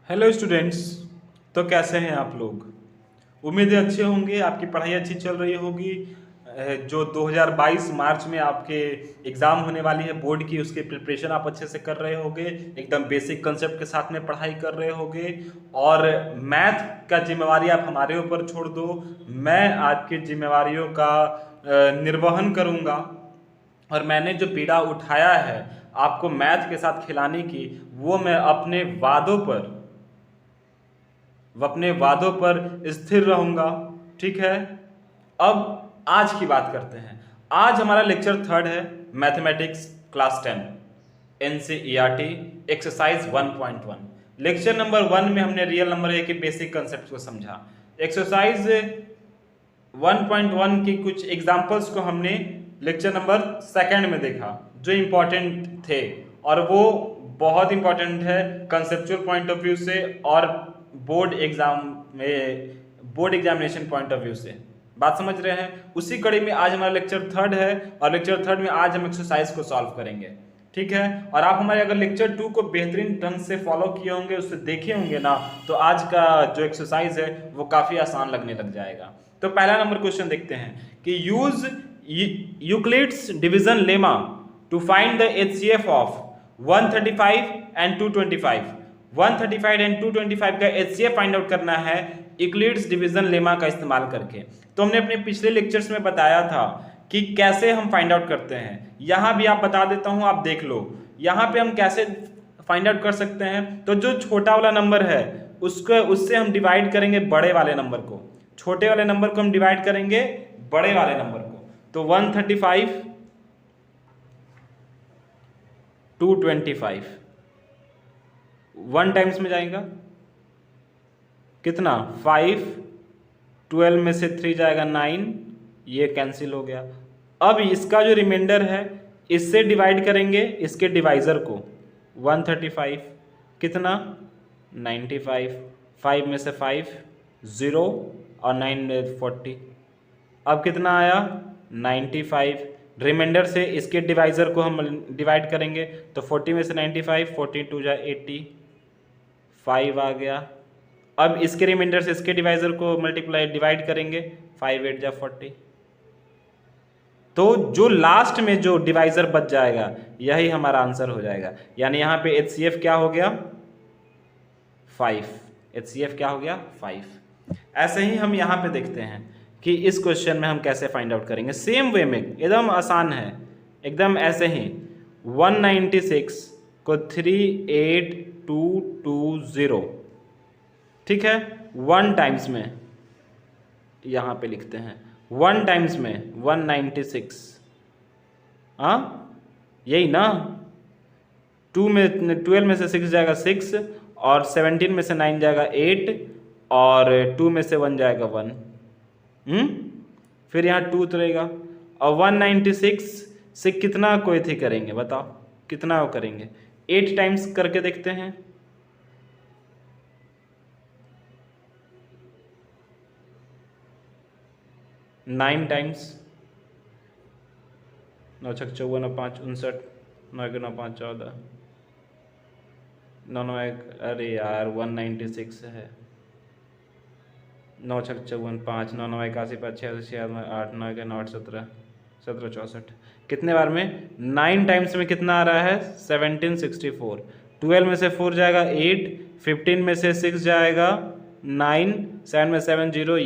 Hello students. तो कैसे हैं आप लोग? उम्मीद है अच्छे होंगे, आपकी पढ़ाई अच्छी चल रही होगी। जो 2022 मार्च में आपके एग्ज़ाम होने वाली है बोर्ड की, उसकी प्रिपरेशन आप अच्छे से कर रहे होंगे, एकदम बेसिक कंसेप्ट के साथ में पढ़ाई कर रहे होंगे। और मैथ का जिम्मेवारी आप हमारे ऊपर छोड़ दो, मैं आपकी जिम्मेवारियों का निर्वहन करूँगा। और मैंने जो पीड़ा उठाया है आपको मैथ के साथ खिलाने की, वो मैं अपने वादों पर स्थिर रहूंगा। ठीक है। अब आज की बात करते हैं। आज हमारा लेक्चर थर्ड है, mathematics class 10 NCERT exercise 1.1। Lecture number 1 में हमने रियल नंबर ए के बेसिक कंसेप्ट को समझा। एक्सरसाइज 1.1 की कुछ एग्जाम्पल्स को हमने लेक्चर नंबर सेकंड में देखा, जो इम्पोर्टेंट थे, और वो बहुत इंपॉर्टेंट है कंसेप्चुअल पॉइंट ऑफ व्यू से और board examination point of view से। बात समझ रहे हैं? उसी कड़ी में आज हमारा लेक्चर थर्ड है, और लेक्चर थर्ड में आज हम एक्सरसाइज को सॉल्व करेंगे। ठीक है। और आप हमारे अगर लेक्चर 2 को बेहतरीन ढंग से फॉलो किए होंगे, उससे देखे होंगे ना, तो आज का जो एक्सरसाइज है वो काफी आसान लगने लग जाएगा। तो पहला नंबर क्वेश्चन देखते हैं कि use Euclid's division lemma to find the HCF of 135 and 225। 135 and 225 का एचसीएफ फाइंड आउट करना है यूक्लिड्स डिवीजन लेमा का इस्तेमाल करके। तो हमने अपने पिछले लेक्चर्स में बताया था कि कैसे हम फाइंड आउट करते हैं। यहां भी आप बता देता हूं, आप देख लो यहां पे हम कैसे फाइंड आउट कर सकते हैं। तो जो छोटा वाला नंबर है उससे हम डिवाइड करेंगे बड़े वाले नंबर को, छोटे वाले नंबर को हम डिवाइड करेंगे बड़े वाले नंबर को। तो 135 225 1 टाइम्स में जाएगा कितना 5, 12 में से 3 जाएगा 9, ये कैंसिल हो गया। अब इसका जो रिमाइंडर है इससे डिवाइड करेंगे इसके डिवाइजर को। 135 कितना 95, 5 में से 5 0 और 9 40। अब कितना आया 95। रिमाइंडर से इसके डिवाइजर को हम डिवाइड करेंगे तो 40 में से 95, 42 जा 80, 5 आ गया। अब इसके रिमाइंडर से इसके डिवाइजर को मल्टीप्लाई डिवाइड करेंगे, 5 8 जा 40। तो जो लास्ट में जो डिवाइजर बच जाएगा यही हमारा आंसर हो जाएगा। यानी यहाँ पे एचसीएफ क्या हो गया 5। एचसीएफ क्या हो गया 5। ऐसे ही हम यहाँ पे देखते हैं कि इस क्वेश्चन में हम कैसे फाइंड आउट करेंगे। सेम वे में एकदम आसान है, एकदम ऐसे ही 196 को 38220, ठीक है, 1 टाइम्स में यहाँ पे लिखते हैं 1 टाइम्स में 196। हाँ यही ना, 12 में से 6 जाएगा 6, और 17 में से 9 जाएगा 8, और 2 में से 1 जाएगा 1। फिर यहाँ 2 उतरेगा, और 196 से कितना कोई थी करेंगे, बताओ कितना वो करेंगे। 8 टाइम्स करके देखते हैं। नाइन टाइम्स 9 छक 54 और 5 59, 9 के 9 5 14, 9 9 1, अरे यार 196 है। 9 छक 54 5, 9 9 81 5 86 96 8, 9 के 9 8 17 17 64। कितने बार में 9 टाइम्स में कितना आ रहा है 1764। 12 में से 4 जाएगा 8, 15 में से 6 जाएगा 9, 7 में 7 0,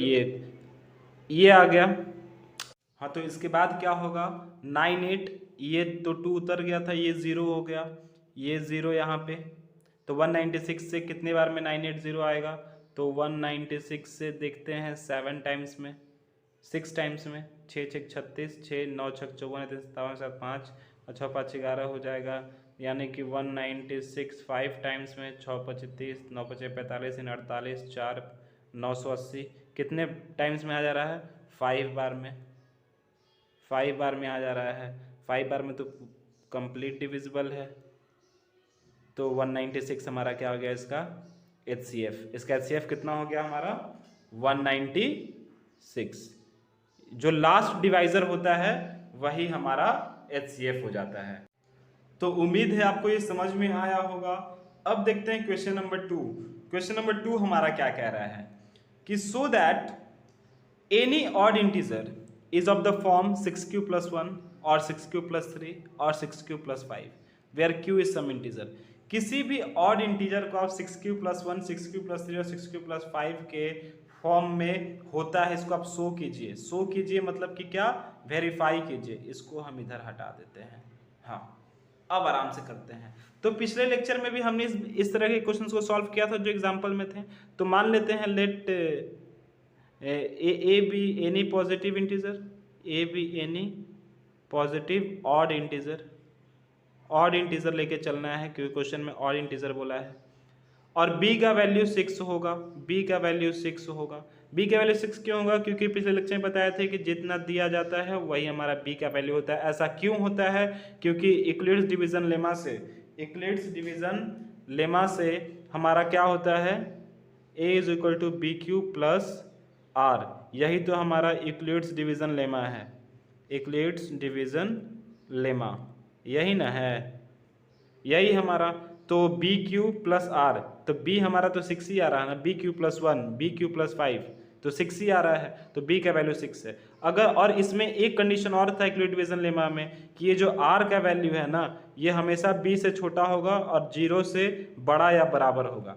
ये आ गया। हाँ तो इसके बाद क्या होगा 9 8, ये तो 2 उतर गया था, ये 0 हो गया, ये 0 यहाँ पे। तो 196 से कितने बार में 980 आएगा, तो 196 से देखते हैं 7 टाइम्स में, 6 टाइम्स में, 6 6 36, 6 9 6 54 57 7 5 और 6 5 11 हो जाएगा। यानी कि 196 5 टाइम्स में, 6 5 30, 9 5 45, 48, 4 980 कितने टाइम्स में आ जा रहा है 5 बार में, 5 बार में आ जा रहा है। 5 बार में तो कंप्लीट डिविजिबल है। तो 196 हमारा क्या हो गया इसका एचसीएफ। इसका एचसीएफ कितना हो गया हमारा 196। जो लास्ट डिवाइजर होता है वही हमारा एचसीएफ हो जाता है। तो उम्मीद है आपको ये समझ में आया होगा। अब देखते हैं क्वेश्चन नंबर 2। क्वेश्चन नंबर 2 हमारा क्या कह रहा है कि so that any odd integer is of the form 6q + 1 और 6q + 3 और 6q + 5 where q is some integer. किसी भी ऑड इंटीजर को आप 6q + 1 6q + 3 और 6q + 5 के फॉर्म में होता है, इसको आप शो कीजिए। शो कीजिए मतलब कि क्या, वेरीफाई कीजिए। इसको हम इधर हटा देते हैं। हाँ, अब आराम से करते हैं। तो पिछले लेक्चर में भी हमने इस तरह के क्वेश्चंस को सॉल्व किया था जो एग्जांपल में थे। तो मान लेते हैं let a be any positive integer, a be any positive odd integer. Odd integer लेके चलना है क्योंकि क्वेश्चन में ऑड इंटीजर बोला है। और b का वैल्यू 6 होगा, b का वैल्यू 6 होगा। b का वैल्यू 6 क्यों होगा? क्योंकि पिछले लेक्चर में बताया थे कि जितना दिया जाता है वही हमारा b का वैल्यू होता है। ऐसा क्यों होता है? क्योंकि यूक्लिड्स डिवीजन लेमा से, यूक्लिड्स डिवीजन लेमा से हमारा क्या होता है, a = bq + r। यही तो हमारा यूक्लिड्स डिवीजन लेमा है, यूक्लिड्स डिवीजन लेमा यही ना है, यही हमारा। तो BQ + R, तो B हमारा तो 6 ही आ रहा है ना, BQ + 1 BQ + 5 तो 6 ही आ रहा है, तो B का वैल्यू 6 है। अगर और इसमें एक कंडीशन और था यूक्लिड डिवीजन लेमा में कि ये जो R का वैल्यू है ना, ये हमेशा B से छोटा होगा और 0 से बड़ा या बराबर होगा।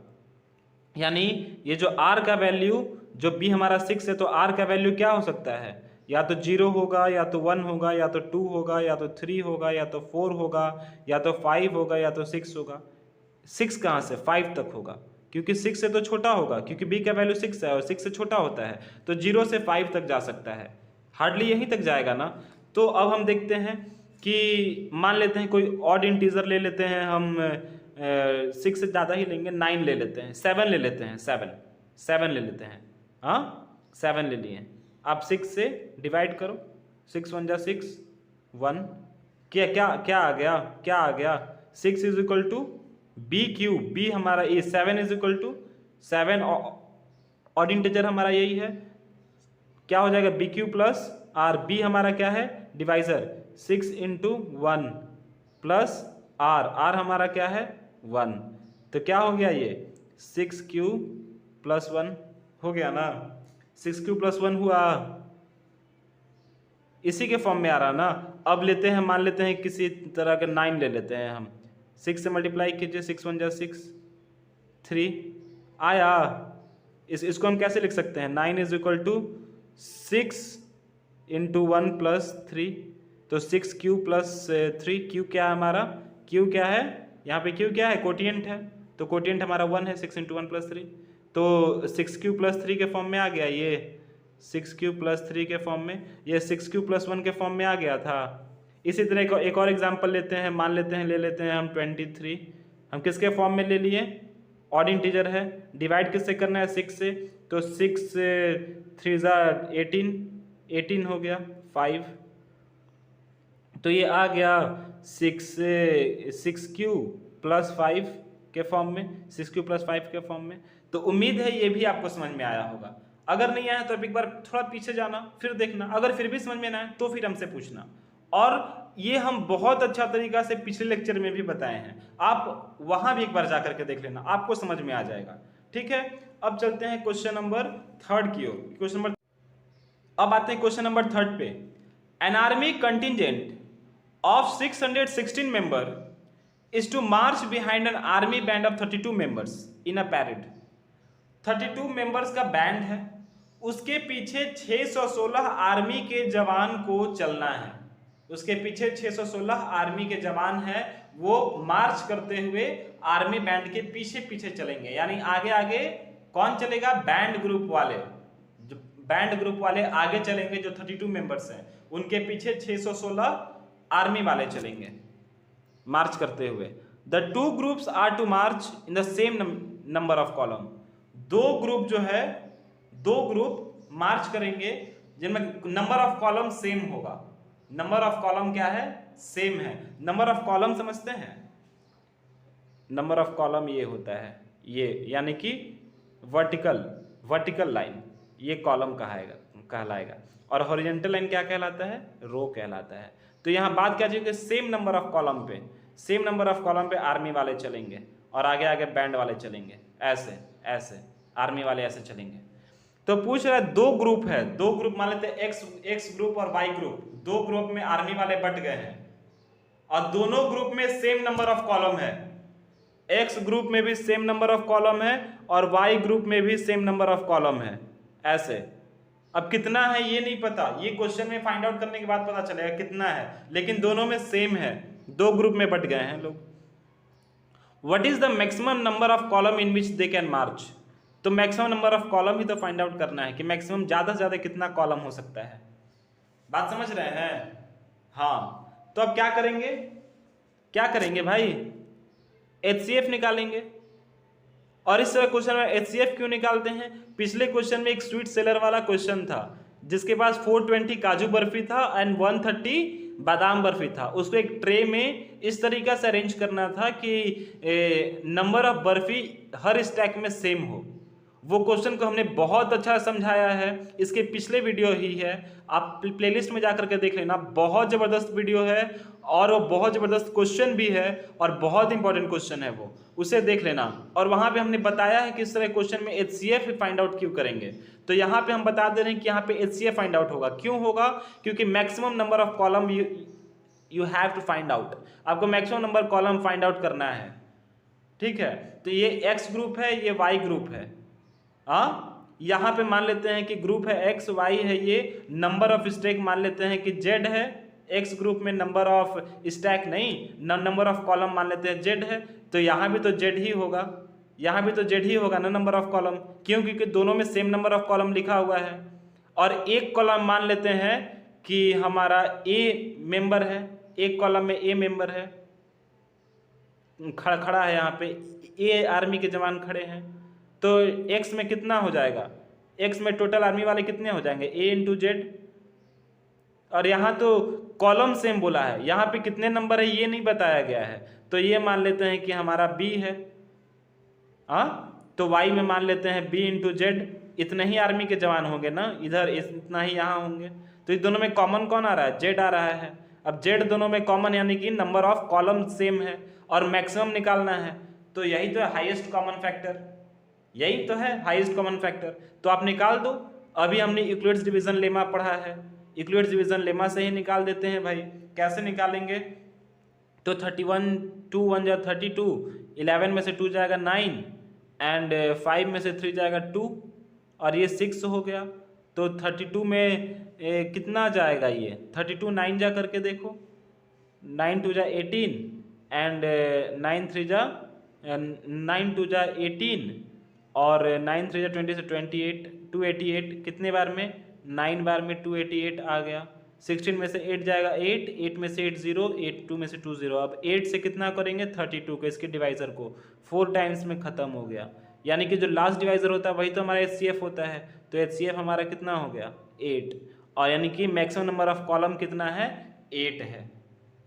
यानी ये जो R का वैल्यू, जो B हमारा 6 है, तो R का वैल्यू क्या हो सकता है, या तो 0 होगा, या तो 1 होगा, या तो 2 होगा, या तो 3 होगा, या तो 4 होगा, या तो 5 होगा, या तो 6 होगा। 6 कहाँ से, 5 तक होगा, क्योंकि 6 से तो छोटा होगा, क्योंकि b का वैल्यू 6 है और 6 से छोटा होता है, तो 0 से 5 तक जा सकता है, हार्डली यहीं तक जाएगा ना। तो अब हम देखते हैं कि मान लेते हैं कोई ऑड इंटीजर ले लेते हैं हम, 6 से ज़्यादा ही लेंगे, 9 ले लेते हैं, 7 ले लेते हैं, 7 ले लेते हैं। हाँ, 7 ले लिए। आप 6 से डिवाइड करो, 6 × 6 1, क्या क्या क्या आ गया, क्या आ गया, 6 = BQ, B हमारा ये 7 = 7, ऑड इंटीजर हमारा यही है, क्या हो जाएगा BQ + R। B हमारा क्या है, डिवाइजर, 6 × 1 + R, R हमारा क्या है 1, तो क्या हो गया ये 6Q + 1 हो गया ना, 6Q + 1 हुआ, इसी के फॉर्म में आ रहा ना। अब लेते हैं, मान लेते हैं किसी तरह के 9 ले लेते हैं हम, 6 से मल्टीप्लाई कीजिए, 6 × 1 6 3 आया। इसको हम कैसे लिख सकते हैं, 9 = 6 × 1 + 3, तो 6Q + 3, Q क्या है हमारा, Q क्या है यहाँ पे, Q क्या है, कोटिएंट है, तो कोटिएंट हमारा 1 है, 6 × 1 + 3, तो 6Q + 3 के फॉर्म में आ गया ये, 6Q + 3 के फॉर्म में, ये 6Q + 1 के फॉर्म में आ गया था। इसी तरह एक और एग्जांपल लेते हैं, मान लेते हैं, ले लेते हैं हम 23, हम किसके फॉर्म में ले लिए, ऑड इंटीजर है, डिवाइड किससे करना है, 6 से, तो 6 3 = 18 हो गया 5, तो ये आ गया 6Q + 5 के फॉर्म में, 6Q + 5 के फॉर्म में। तो उम्मीद है ये भी आपको समझ में आया होगा। अगर नहीं आया तो अब एक बार थोड़ा पीछे जाना, फिर देखना, अगर फिर भी समझ में ना आए तो फिर हमसे पूछना। और ये हम बहुत अच्छा तरीका से पिछले लेक्चर में भी बताए हैं, आप वहां भी एक बार जाकर के देख लेना, आपको समझ में आ जाएगा। ठीक है, अब चलते हैं क्वेश्चन नंबर 3 की ओर। क्वेश्चन नंबर, अब आते हैं क्वेश्चन नंबर 3 पे। An army contingent of 616 member is to march behind an army band of 32 members in a parade। 32 members का बैंड है, उसके पीछे 616 आर्मी के जवान को चलना है, उसके पीछे 616 आर्मी के जवान हैं, वो मार्च करते हुए आर्मी बैंड के पीछे पीछे चलेंगे। यानी आगे आगे कौन चलेगा, बैंड ग्रुप वाले, जो बैंड ग्रुप वाले आगे चलेंगे, जो 32 मेंबर्स हैं उनके पीछे 616 आर्मी वाले चलेंगे मार्च करते हुए। The 2 groups are to march in the same number of column. 2 group जो है, 2 ग्रुप मार्च करेंगे जिनमें नंबर ऑफ कॉलम सेम होगा। नंबर ऑफ कॉलम क्या है, सेम है। नंबर ऑफ कॉलम समझते हैं, नंबर ऑफ कॉलम ये होता है, ये यानी कि वर्टिकल लाइन, ये कॉलम कहलाएगा, और हॉरिजॉन्टल लाइन क्या कहलाता है, रो कहलाता है। तो यहाँ बात क्या चाहिए, सेम नंबर ऑफ कॉलम पे, सेम नंबर ऑफ कॉलम पे आर्मी वाले चलेंगे, और आगे आगे बैंड वाले चलेंगे, ऐसे ऐसे आर्मी वाले ऐसे चलेंगे। तो पूछ रहा है दो ग्रुप है, दो ग्रुप मान लेते हैं एक्स ग्रुप और वाई ग्रुप, दो ग्रुप में आर्मी वाले बट गए हैं और दोनों ग्रुप में सेम नंबर ऑफ कॉलम है, एक्स ग्रुप में भी सेम नंबर ऑफ कॉलम है और वाई ग्रुप में भी सेम नंबर ऑफ कॉलम है, ऐसे। अब कितना है ये नहीं पता, ये क्वेश्चन में फाइंड आउट करने के बाद पता चलेगा कितना है, लेकिन दोनों में सेम है, दो ग्रुप में बट गए हैं लोग। What is the maximum number of column in which they can march, तो मैक्सिमम नंबर ऑफ कॉलम ही तो फाइंड आउट करना है कि मैक्सिमम ज्यादा से ज्यादा कितना कॉलम हो सकता है। बात समझ रहे हैं? हाँ, तो अब क्या करेंगे, क्या करेंगे भाई, HCF निकालेंगे। और इस तरह क्वेश्चन में HCF क्यों निकालते हैं, पिछले क्वेश्चन में एक स्वीट सेलर वाला क्वेश्चन था जिसके पास 420 काजू बर्फी था एंड 130 बादाम बर्फी था, उसको एक ट्रे में इस तरीका से अरेंज करना था कि number of barfi her stack में सेम हो। वो क्वेश्चन को हमने बहुत अच्छा समझाया है, इसके पिछले वीडियो ही है, आप प्लेलिस्ट में जाकर के देख लेना, बहुत ज़बरदस्त वीडियो है और वो बहुत ज़बरदस्त क्वेश्चन भी है और बहुत इंपॉर्टेंट क्वेश्चन है वो, उसे देख लेना। और वहाँ पे हमने बताया है कि इस तरह क्वेश्चन में HCF फाइंड आउट क्यों करेंगे, तो यहाँ पे हम बता दे रहे हैं कि यहाँ पे HCF फाइंड आउट होगा, क्यों होगा, क्योंकि maximum number of column you have to find out, आपको maximum number column find out करना है, ठीक है। तो ये X ग्रुप है, ये Y ग्रुप है, यहाँ पे मान लेते हैं कि ग्रुप है X, Y है, ये नंबर ऑफ स्टैक मान लेते हैं कि Z है, X ग्रुप में नंबर ऑफ स्टैक नहीं, नंबर ऑफ कॉलम मान लेते हैं Z है, तो यहाँ भी तो Z ही होगा, यहाँ भी तो Z ही होगा ना नंबर ऑफ कॉलम, क्यों, क्योंकि दोनों में सेम नंबर ऑफ कॉलम लिखा हुआ है। और एक कॉलम मान लेते हैं कि हमारा A मेंबर है, एक कॉलम में A मेंबर है, खड़ा है, यहाँ पे A आर्मी के जवान खड़े हैं, तो X में कितना हो जाएगा, X में टोटल आर्मी वाले कितने हो जाएंगे, A इंटू जेड। और यहाँ तो कॉलम सेम बोला है, यहाँ पे कितने नंबर है ये नहीं बताया गया है, तो ये मान लेते हैं कि हमारा B है, तो Y में मान लेते हैं B इंटू जेड, इतने ही आर्मी के जवान होंगे ना, इधर इतना ही यहाँ होंगे, तो इस दोनों में कॉमन कौन आ रहा है, Z आ रहा है। अब Z दोनों में कॉमन यानी कि नंबर ऑफ कॉलम सेम है और मैक्सिमम निकालना है, तो यही तो है हाईएस्ट कॉमन फैक्टर, यही तो है हाईएस्ट कॉमन फैक्टर, तो आप निकाल दो। अभी हमने यूक्लिड्स डिवीजन लेमा पढ़ा है, यूक्लिड्स डिवीजन लेमा से ही निकाल देते हैं भाई। कैसे निकालेंगे, तो 31 2 1 जा 32, 11 में से 2 जाएगा 9 एंड 5 में से 3 जाएगा 2 और ये 6 हो गया, तो 32 में कितना जाएगा, ये 32 9 जा करके देखो, 9 2 जा 18 एंड 9 3 जा 9 2 जा 18 और 9 3 जा 20 से 28, 288 कितने बार में, 9 बार में 288 आ गया। 16 में से 8 जाएगा 8, 8 में से 8 0, 8 2 में से 2 0। अब 8 से कितना करेंगे 32 को, इसके डिवाइजर को 4 टाइम्स में ख़त्म हो गया, यानी कि जो लास्ट डिवाइजर होता है वही तो हमारा HCF होता है, तो HCF हमारा कितना हो गया 8, और यानी कि मैक्सिमम नंबर ऑफ कॉलम कितना है 8 है।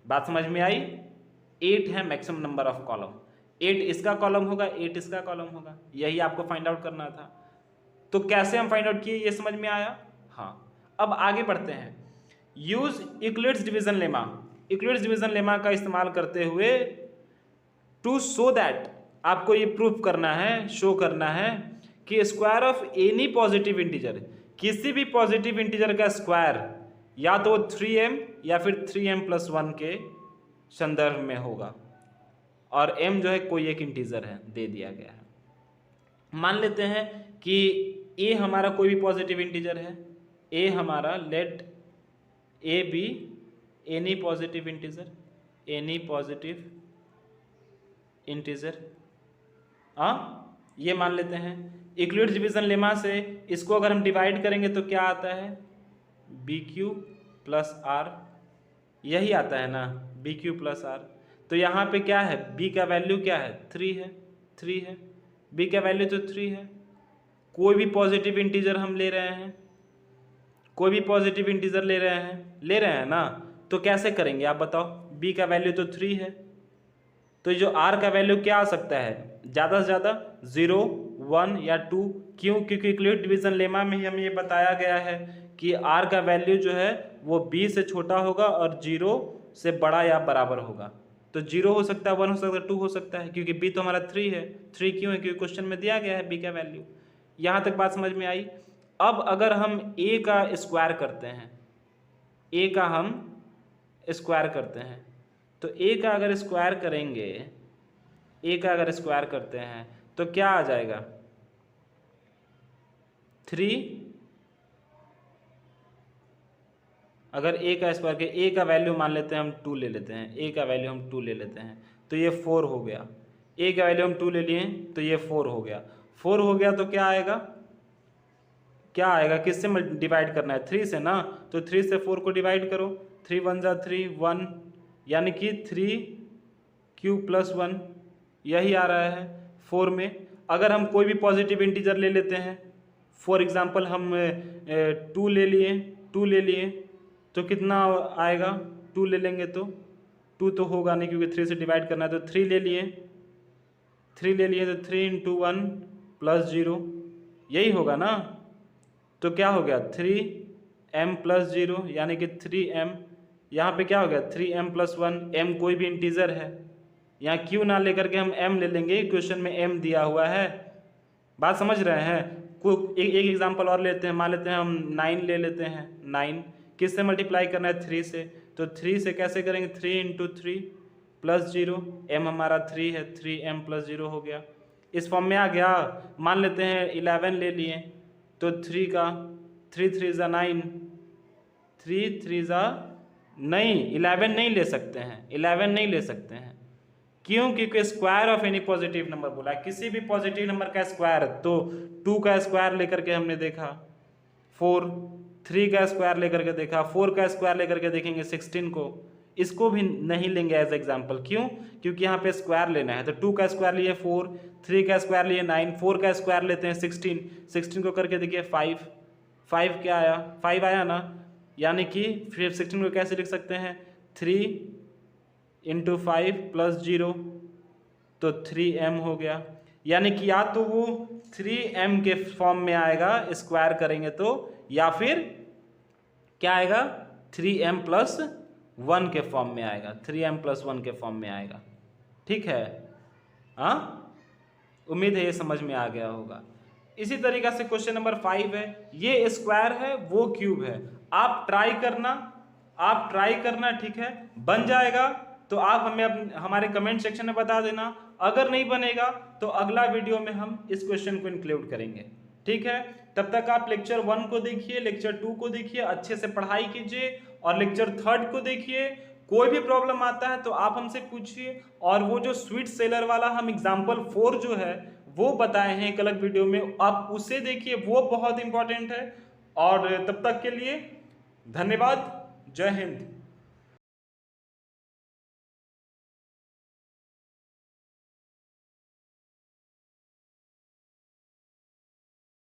बात समझ में आई, 8 है मैक्सिमम नंबर ऑफ कॉलम, 8 इसका कॉलम होगा 8 इसका कॉलम होगा, यही आपको फाइंड आउट करना था। तो कैसे हम फाइंड आउट किए ये समझ में आया। हाँ, अब आगे बढ़ते हैं। Use Euclid's division lemma, Euclid's division lemma का इस्तेमाल करते हुए टू शो दैट, आपको ये प्रूफ करना है, शो करना है कि square of any positive integer, किसी भी पॉजिटिव इंटीजर का स्क्वायर या तो 3m या फिर 3m+1 के संदर्भ में होगा, और m जो है कोई एक इंटीजर है, दे दिया गया है। मान लेते हैं कि a हमारा कोई भी पॉजिटिव इंटीजर है, a हमारा let a be any positive integer, any positive integer, ये मान लेते हैं। यूक्लिड्स डिवीजन लेमा से इसको अगर हम डिवाइड करेंगे तो क्या आता है, BQ प्लस R, यही आता है ना, BQ प्लस R। तो यहाँ पे क्या है, B का वैल्यू क्या है 3 है, 3 है, B का वैल्यू तो 3 है। कोई भी पॉजिटिव इंटीजर हम ले रहे हैं, कोई भी पॉजिटिव इंटीजर ले रहे हैं ना, तो कैसे करेंगे आप बताओ, B का वैल्यू तो 3 है, तो जो R का वैल्यू क्या आ सकता है, ज़्यादा से ज़्यादा 0 1 या 2, क्यों, क्योंकि यूक्लिड डिवीजन लेमा में ही हमें ये बताया गया है कि R का वैल्यू जो है वो B से छोटा होगा और 0 से बड़ा या बराबर होगा। तो 0 हो सकता है, 1 हो सकता है, 2 हो सकता है, क्योंकि b तो हमारा 3 है। 3 क्यों है? क्योंकि क्वेश्चन में दिया गया है b का वैल्यू। यहाँ तक बात समझ में आई। अब अगर हम a का स्क्वायर करते हैं, a का हम स्क्वायर करते हैं, तो a का अगर स्क्वायर करेंगे, a का अगर स्क्वायर करते हैं तो क्या आ जाएगा? 3, अगर a का स्क्वायर के a का वैल्यू मान लेते हैं हम 2 ले लेते हैं, a का वैल्यू हम 2 ले लेते हैं, तो ये 4 हो गया। a का वैल्यू हम 2 ले लिए तो ये 4 हो गया। 4 हो गया तो क्या आएगा? क्या आएगा? किससे डिवाइड करना है? 3 से ना, तो 3 से 4 को डिवाइड करो। 3 1 जा 3 1, यानी कि 3³ + 1 यही आ रहा है 4 में। अगर हम कोई भी पॉजिटिव इंटीजर ले लेते हैं, फॉर एग्जांपल हम 2 ले लिए तो कितना आएगा? 2 ले लेंगे तो 2 तो होगा नहीं, क्योंकि 3 से डिवाइड करना है, तो 3 ले लिए तो 3 × 1 + 0 यही होगा ना। तो क्या हो गया? 3m + 0 यानी कि 3m। यहाँ पे क्या हो गया? 3m + 1, m कोई भी इंटीजर है, यहाँ q ना लेकर के हम m ले लेंगे, क्वेश्चन में m दिया हुआ है। बात समझ रहे हैं? एक एग्जांपल और लेते हैं, मान लेते हैं हम 9 ले लेते हैं। 9 किससे मल्टीप्लाई करना है? 3 से, तो 3 से कैसे करेंगे? 3 × 3 + 0, m हमारा 3 है, 3m + 0 हो गया। इस फॉर्म में आ गया। मान लेते हैं 11 ले लिए, तो 3 का 3 3 ज़ा 9, 3 3 ज़ा नहीं, 11 नहीं ले सकते हैं, 11 नहीं ले सकते हैं। क्यों? क्योंकि square of any positive number बोला है, किसी भी पॉजिटिव नंबर का स्क्वायर। तो 2 का स्क्वायर लेकर के हमने देखा 4, 3 का स्क्वायर लेकर के देखा, 4 का स्क्वायर लेकर के देखेंगे 16 को। इसको भी नहीं लेंगे एज एग्जाम्पल। क्यों? क्योंकि यहाँ पे स्क्वायर लेना है। तो 2 का स्क्वायर लिए 4, 3 का स्क्वायर लिए 9, 4 का स्क्वायर लेते हैं 16, 16 को करके देखिए 5, 5 क्या आया? 5 आया ना, यानी कि फिर 16 को कैसे लिख सकते हैं? 3 × 5 + 0, तो 3m हो गया। यानी कि या तो वो 3m के फॉर्म में आएगा स्क्वायर करेंगे तो, या फिर क्या आएगा? 3m + 1 के फॉर्म में आएगा, 3m + 1 के फॉर्म में आएगा। ठीक है? हाँ, उम्मीद है ये समझ में आ गया होगा। इसी तरीका से क्वेश्चन नंबर 5 है, ये स्क्वायर है, वो क्यूब है। आप ट्राई करना, ठीक है? बन जाएगा तो आप हमें हमारे कमेंट सेक्शन में बता देना। अगर नहीं बनेगा तो अगला वीडियो में हम इस क्वेश्चन को इंक्लूड करेंगे। ठीक है? तब तक आप लेक्चर 1 को देखिए, लेक्चर 2 को देखिए, अच्छे से पढ़ाई कीजिए, और लेक्चर 3 को देखिए। कोई भी प्रॉब्लम आता है तो आप हमसे पूछिए। और वो जो स्वीट सेलर वाला हम एग्जाम्पल 4 जो है वो बताए हैं एक अलग वीडियो में, आप उसे देखिए, वो बहुत इंपॉर्टेंट है। और तब तक के लिए धन्यवाद। जय हिंद।